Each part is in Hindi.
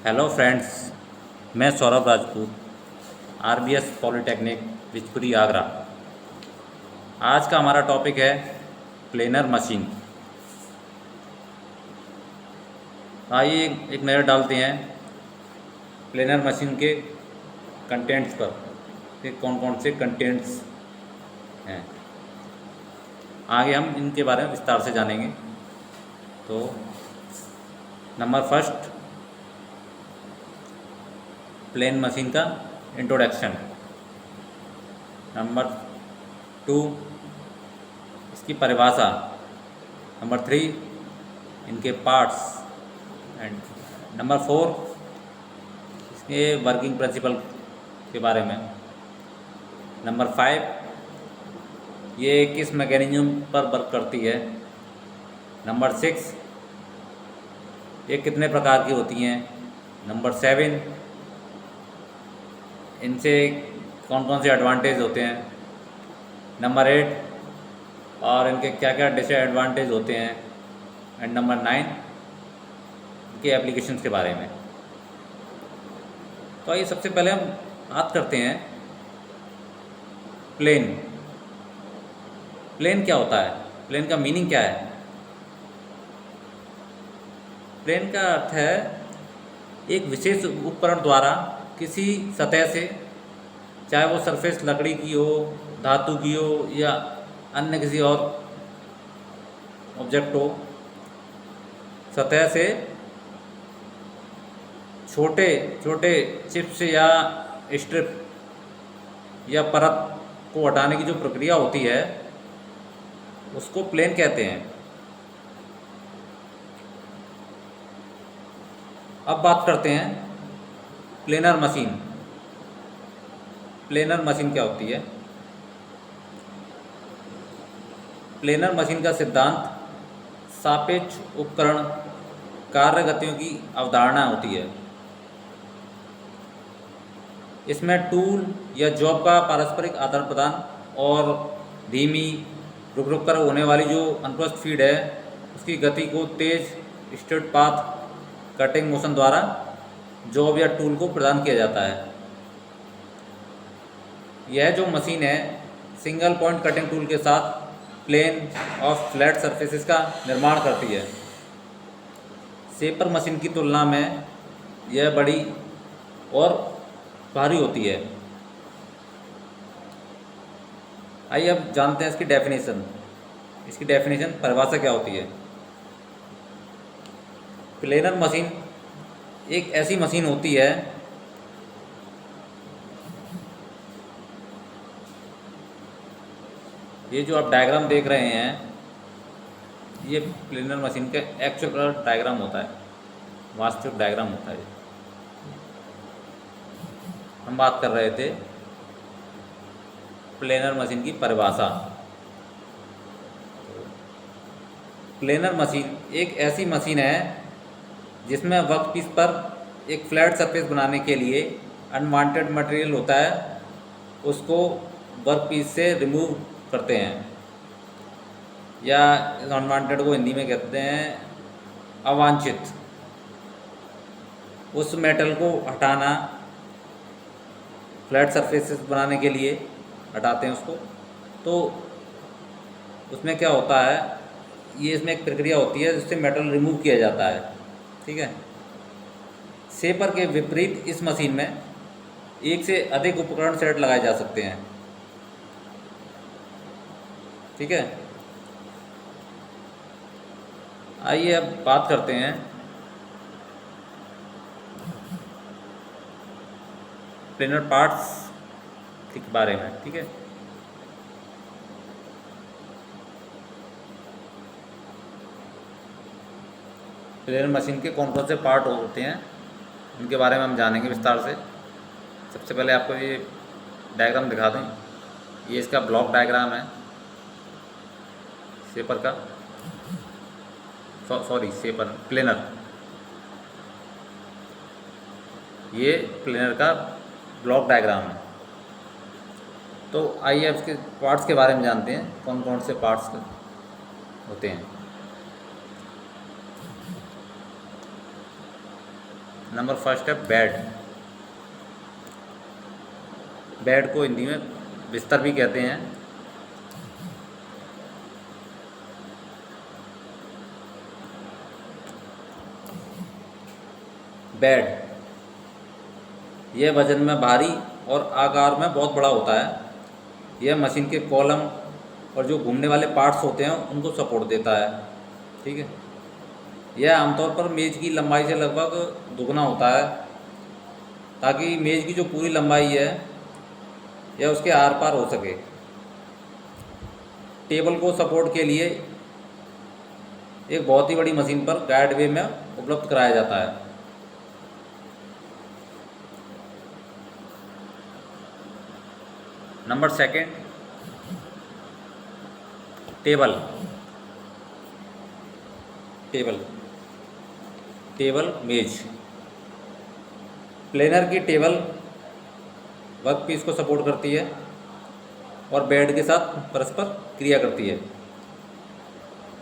हेलो फ्रेंड्स, मैं सौरभ राजपूत, आरबीएस पॉलिटेक्निक बिचपुरी आगरा। आज का हमारा टॉपिक है प्लेनर मशीन। आइए एक नज़र डालते हैं प्लेनर मशीन के कंटेंट्स पर कि कौन कौन से कंटेंट्स हैं। आगे हम इनके बारे में विस्तार से जानेंगे। तो नंबर फर्स्ट, प्लेन मशीन का इंट्रोडक्शन। नंबर 2, इसकी परिभाषा। नंबर 3, इनके पार्ट्स। एंड नंबर 4, इसके वर्किंग प्रिंसिपल के बारे में। नंबर 5, ये किस मैकेनिज्म पर वर्क करती है। नंबर 6, ये कितने प्रकार की होती हैं। नंबर 7, इनसे कौन कौन से एडवांटेज होते हैं। नंबर 8, और इनके क्या क्या डिसएडवांटेज होते हैं। एंड नंबर 9, इनके एप्लीकेशंस के बारे में। तो आइए सबसे पहले हम बात करते हैं प्लेन। प्लेन क्या होता है, प्लेन का मीनिंग क्या है। प्लेन का अर्थ है एक विशेष उपकरण द्वारा किसी सतह से, चाहे वो सरफेस लकड़ी की हो, धातु की हो या अन्य किसी और ऑब्जेक्ट हो, सतह से छोटे छोटे चिप्स या स्ट्रिप या परत को हटाने की जो प्रक्रिया होती है उसको प्लेन कहते हैं। अब बात करते हैं प्लेनर मशीन। प्लेनर मशीन क्या होती है। प्लेनर मशीन का सिद्धांत सापेक्ष उपकरण कार्य गतियों की अवधारणा होती है। इसमें टूल या जॉब का पारस्परिक आदान प्रदान और धीमी रुक रुक कर होने वाली जो अनुप्रस्थ फीड है उसकी गति को तेज स्ट्रेट पाथ कटिंग मोशन द्वारा जॉब या टूल को प्रदान किया जाता है। यह जो मशीन है सिंगल पॉइंट कटिंग टूल के साथ प्लेन और फ्लैट सरफेसेस का निर्माण करती है। शेपर मशीन की तुलना में यह बड़ी और भारी होती है। आइए अब जानते हैं इसकी डेफिनेशन। इसकी डेफिनेशन परिभाषा क्या होती है। प्लेनर मशीन एक ऐसी मशीन होती है ये जो आप डायग्राम देख रहे हैं ये प्लेनर मशीन का एक्चुअल डायग्राम होता है, वास्तविक डायग्राम होता है। हम बात कर रहे थे प्लेनर मशीन की परिभाषा। प्लेनर मशीन एक ऐसी मशीन है जिसमें वर्कपीस पर एक फ्लैट सरफेस बनाने के लिए अनवांटेड मटेरियल होता है उसको वर्कपीस से रिमूव करते हैं, या अनवांटेड को हिंदी में कहते हैं अवांछित। उस मेटल को हटाना, फ्लैट सरफेसेस बनाने के लिए हटाते हैं उसको। तो उसमें क्या होता है, ये इसमें एक प्रक्रिया होती है जिससे मेटल रिमूव किया जाता है। ठीक है। शेपर के विपरीत इस मशीन में एक से अधिक उपकरण सेट लगाए जा सकते हैं। ठीक है। आइए अब बात करते हैं प्लेनर पार्ट्स के बारे में। ठीक है। प्लेनर मशीन के कौन कौन से पार्ट होते हैं उनके बारे में हम जानेंगे विस्तार से। सबसे पहले आपको ये डायग्राम दिखा दें। ये इसका ब्लॉक डायग्राम है शेपर का, सॉरी शेपर, प्लेनर। ये प्लेनर का ब्लॉक डायग्राम है। तो आइए अब इसके पार्ट्स के बारे में जानते हैं, कौन कौन से पार्ट्स होते हैं। नंबर फर्स्ट है बेड। बेड को हिंदी में बिस्तर भी कहते हैं। बेड यह वजन में भारी और आकार में बहुत बड़ा होता है। यह मशीन के कॉलम और जो घूमने वाले पार्ट्स होते हैं उनको सपोर्ट देता है। ठीक है। यह आमतौर पर मेज़ की लंबाई से लगभग दुगना होता है, ताकि मेज़ की जो पूरी लंबाई है यह उसके आर पार हो सके। टेबल को सपोर्ट के लिए एक बहुत ही बड़ी मशीन पर गाइड वे में उपलब्ध कराया जाता है। Number second, table. Table table मेज। प्लेनर की टेबल वर्कपीस को सपोर्ट करती है और बेड के साथ परस्पर क्रिया करती है।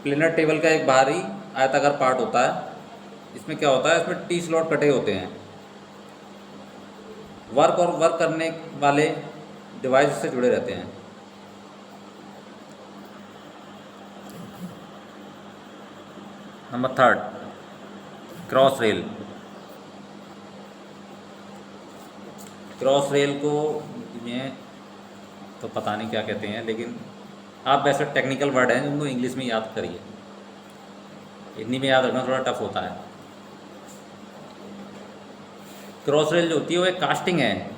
प्लेनर टेबल का एक बाहरी आयताकार पार्ट होता है। इसमें क्या होता है, इसमें टी स्लॉट कटे होते हैं। वर्क करने वाले डिवाइस से जुड़े रहते हैं। Number third, cross rail. Cross rail को में तो पता नहीं क्या कहते हैं, लेकिन आप वैसे टेक्निकल वर्ड हैं उनको इंग्लिश में याद करिए। हिंदी में याद रखना थोड़ा टफ होता है। क्रॉस रेल जो होती है वो एक कास्टिंग है,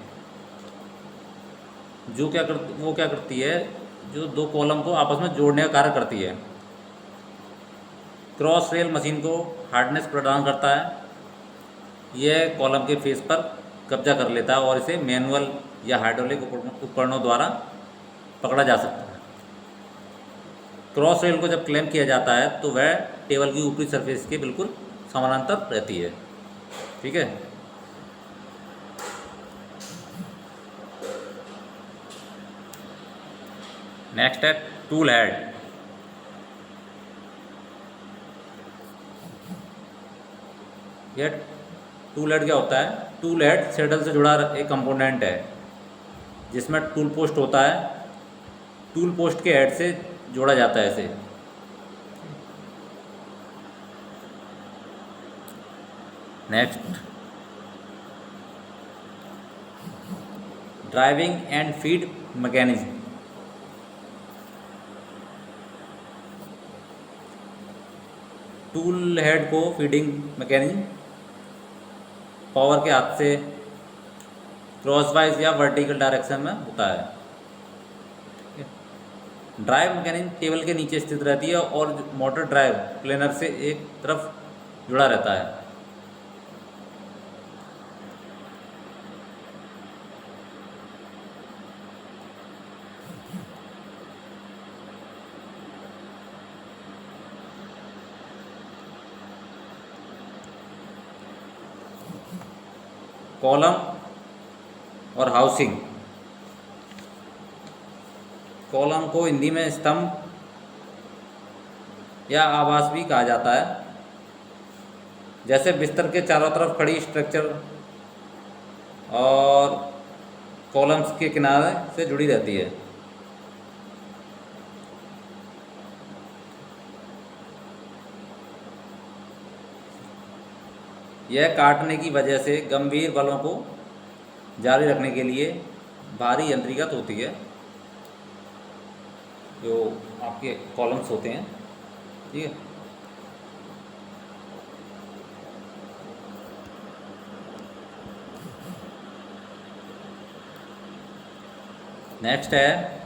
जो क्या करती है, जो दो कॉलम को आपस में जोड़ने का कार्य करती है। क्रॉस रेल मशीन को हार्डनेस प्रदान करता है। यह कॉलम के फेस पर कब्जा कर लेता है और इसे मैनुअल या हाइड्रोलिक उपकरणों द्वारा पकड़ा जा सकता है। क्रॉस रेल को जब क्लैंप किया जाता है तो वह टेबल की ऊपरी सरफेस के बिल्कुल समानांतर रहती है। ठीक है। नेक्स्ट है टूल हेड। यह टूल हेड क्या होता है? टूल हेड सेडल से जुड़ा एक कंपोनेंट है जिसमें टूल पोस्ट होता है। टूल पोस्ट के हेड से जोड़ा जाता है इसे। Next, driving and feed mechanism. Tool head को फीडिंग मैकेनिज्म पावर के हाथ से क्रॉसवाइज या वर्टिकल डायरेक्शन में होता है। ड्राइव मैकेनिज्म टेबल के नीचे स्थित रहती है और मोटर ड्राइव प्लेनर से एक तरफ जुड़ा रहता है। कॉलम और हाउसिंग। कॉलम को हिंदी में स्तंभ या आवास भी कहा जाता है। जैसे बिस्तर के चारों तरफ खड़ी स्ट्रक्चर और कॉलम्स के किनारे से जुड़ी रहती है। यह काटने की वजह से गंभीर बलों को जारी रखने के लिए भारी यंत्रीकृत होती है, जो आपके कॉलम्स होते हैं। ठीक है। नेक्स्ट है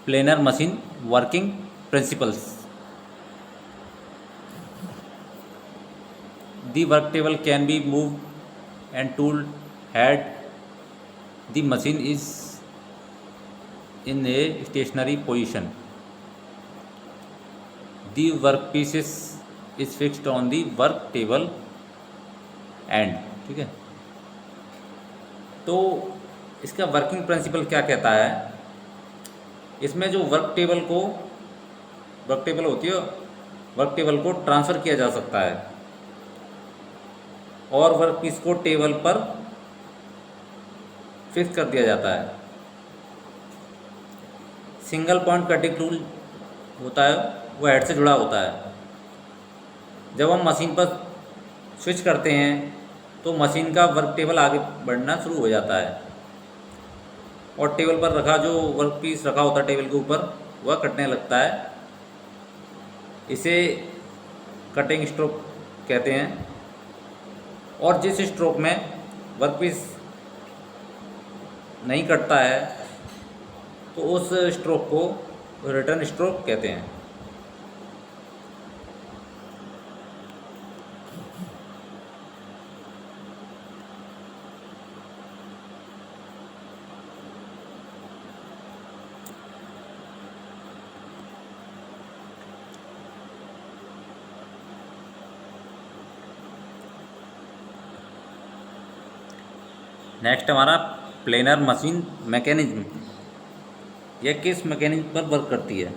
planar machine working principles. The work table can be moved and tool head. The machine is in a stationary position. The workpiece is fixed on the work table end. ठीक है। तो इसका वर्किंग प्रिंसिपल क्या कहता है? इसमें जो वर्क टेबल होती है वर्क टेबल को ट्रांसफ़र किया जा सकता है और वर्क पीस को टेबल पर फिक्स कर दिया जाता है। सिंगल पॉइंट कटिंग टूल होता है वो हेड से जुड़ा होता है। जब हम मशीन पर स्विच करते हैं तो मशीन का वर्क टेबल आगे बढ़ना शुरू हो जाता है और टेबल पर रखा जो वर्क पीस रखा होता है टेबल के ऊपर वह कटने लगता है। इसे कटिंग स्ट्रोक कहते हैं। और जिस स्ट्रोक में वर्क पीस नहीं कटता है तो उस स्ट्रोक को रिटर्न स्ट्रोक कहते हैं। नेक्स्ट हमारा प्लेनर मशीन मैकेनिज्म। यह किस मैकेनिज्म पर वर्क करती है?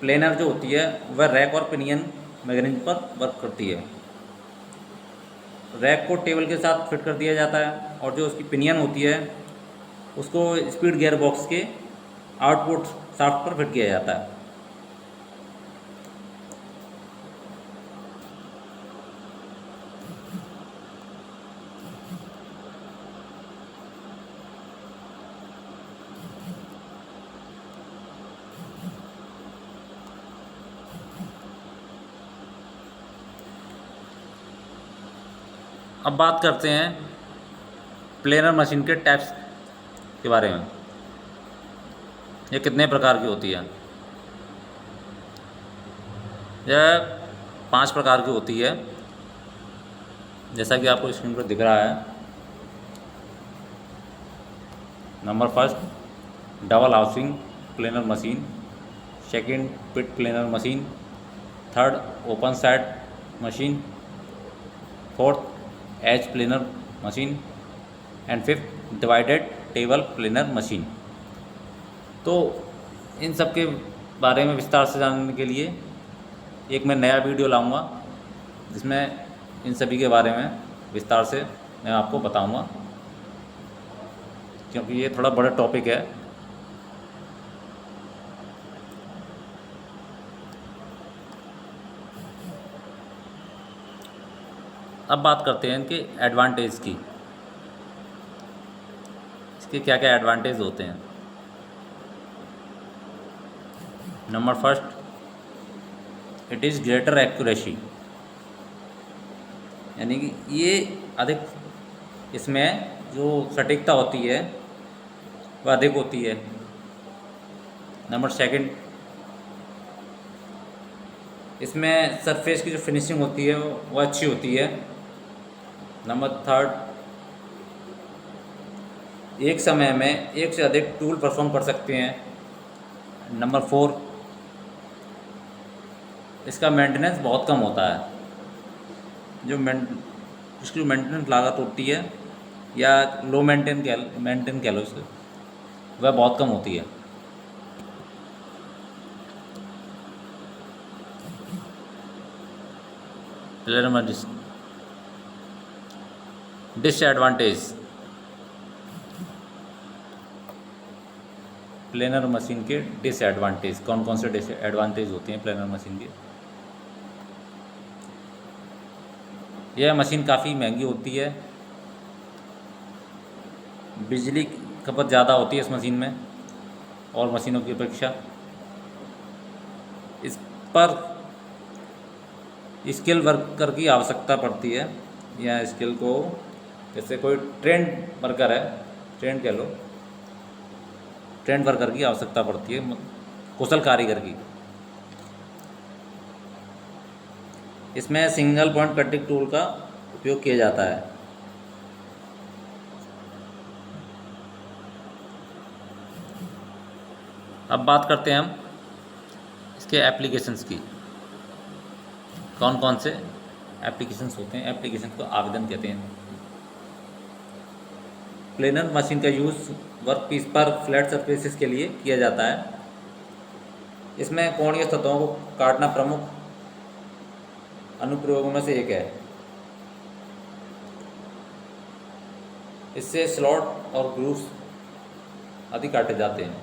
प्लेनर जो होती है वह रैक और पिनियन मैकेनिज्म पर वर्क करती है। रैक को टेबल के साथ फिट कर दिया जाता है और जो उसकी पिनियन होती है उसको स्पीड गियर बॉक्स के आउटपुट शाफ्ट पर फिट किया जाता है। अब बात करते हैं प्लेनर मशीन के टाइप्स के बारे में। ये कितने प्रकार की होती है? यह 5 प्रकार की होती है, जैसा कि आपको स्क्रीन पर दिख रहा है। Number first, double housing planer machine. Second, pit planer machine. Third, open side machine. Fourth, edge planer machine. And fifth, divided table planer machine. तो इन सब के बारे में विस्तार से जानने के लिए एक मैं नया वीडियो लाऊंगा जिसमें इन सभी के बारे में विस्तार से मैं आपको बताऊंगा, क्योंकि ये थोड़ा बड़ा टॉपिक है। अब बात करते हैं इनके एडवांटेज की। इसके क्या क्या एडवांटेज होते हैं? Number first, it is greater accuracy, यानी कि ये अधिक, इसमें जो सटीकता होती है वह अधिक होती है। नंबर सेकंड, इसमें सरफेस की जो फिनिशिंग होती है वो अच्छी होती है। नंबर थर्ड, एक समय में एक से अधिक टूल परफॉर्म कर सकते हैं। नंबर फोर, इसका मेंटेनेंस बहुत कम होता है। जो इसकी मेंटेनेंस लागत होती है या लो मेंटेन कह लो इसे, वह बहुत कम होती है। डिसएडवांटेज, प्लेनर मशीन के डिसएडवांटेज कौन कौन से डिसएडवांटेज होते हैं प्लेनर मशीन के? यह मशीन काफ़ी महंगी होती है, बिजली खपत ज़्यादा होती है इस मशीन में और मशीनों की अपेक्षा। इस पर स्किल वर्कर की आवश्यकता पड़ती है, या स्किल को, जैसे कोई ट्रेंड वर्कर है, ट्रेंड कह लो, ट्रेंड वर्कर की आवश्यकता पड़ती है, कुशल कारीगर की। इसमें सिंगल पॉइंट कटिंग टूल का उपयोग किया जाता है। अब बात करते हैं हम इसके एप्लीकेशंस की। कौन कौन से एप्लीकेशंस होते हैं? एप्लीकेशन को आवेदन कहते हैं। प्लेनर मशीन का यूज़ वर्क पीस पर फ्लैट सरफेसेस के लिए किया जाता है। इसमें कोणीय सतहों को काटना प्रमुख अनुप्रयोगों में से एक है। इससे स्लॉट और ग्रूव्स आदि काटे जाते हैं।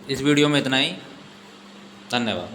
इस वीडियो में इतना ही। धन्यवाद।